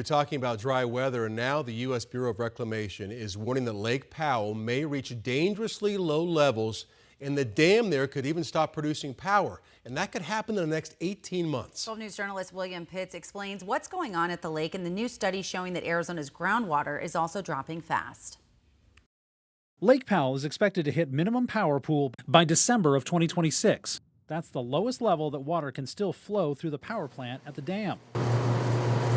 We're talking about dry weather, and now the U.S. Bureau of Reclamation is warning that Lake Powell may reach dangerously low levels, and the dam there could even stop producing power. And that could happen in the next 18 months. 12 News journalist William Pitts explains what's going on at the lake and the new study showing that Arizona's groundwater is also dropping fast. Lake Powell is expected to hit minimum power pool by December of 2026. That's the lowest level that water can still flow through the power plant at the dam.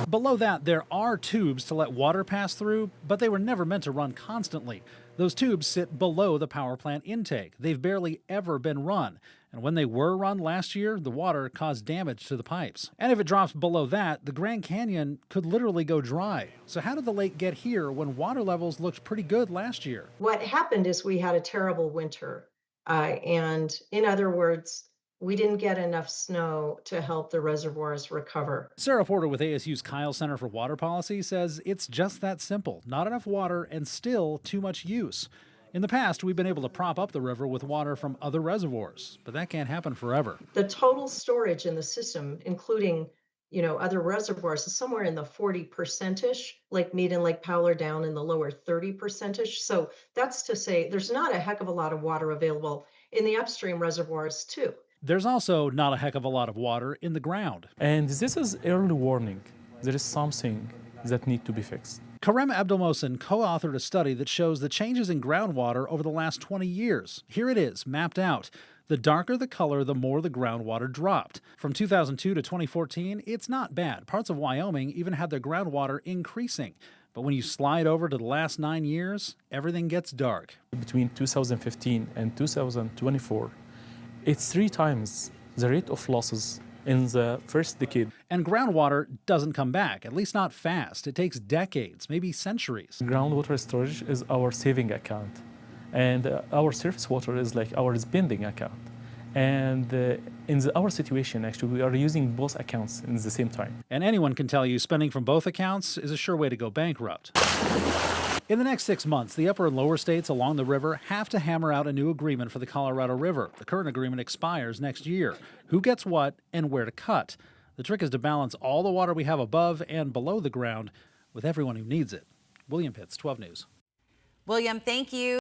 Below that, there are tubes to let water pass through, but they were never meant to run constantly. Those tubes sit below the power plant intake. They've barely ever been run. And when they were run last year, the water caused damage to the pipes. And if it drops below that, the Grand Canyon could literally go dry. So how did the lake get here when water levels looked pretty good last year? What happened is we had a terrible winter. And in other words, we didn't get enough snow to help the reservoirs recover. Sarah Porter with ASU's Kyle Center for Water Policy says it's just that simple. Not enough water and still too much use. In the past, we've been able to prop up the river with water from other reservoirs, but that can't happen forever. The total storage in the system, including other reservoirs, is somewhere in the 40%ish. Lake Mead and Lake Powell are down in the lower 30%ish. So that's to say there's not a heck of a lot of water available in the upstream reservoirs too. There's also not a heck of a lot of water in the ground. And this is early warning. There is something that needs to be fixed. Karem Abdelmohsen co-authored a study that shows the changes in groundwater over the last 20 years. Here it is, mapped out. The darker the color, the more the groundwater dropped. From 2002 to 2014, it's not bad. Parts of Wyoming even had their groundwater increasing. But when you slide over to the last 9 years, everything gets dark. Between 2015 and 2024, it's 3 times the rate of losses in the first decade. And groundwater doesn't come back, at least not fast. It takes decades, maybe centuries. Groundwater storage is our saving account. And our surface water is like our spending account. And in our situation, actually, we are using both accounts in the same time. And anyone can tell you spending from both accounts is a sure way to go bankrupt. In the next 6 months, the upper and lower states along the river have to hammer out a new agreement for the Colorado River. The current agreement expires next year. Who gets what and where to cut? The trick is to balance all the water we have above and below the ground with everyone who needs it. William Pitts, 12 News. William, thank you.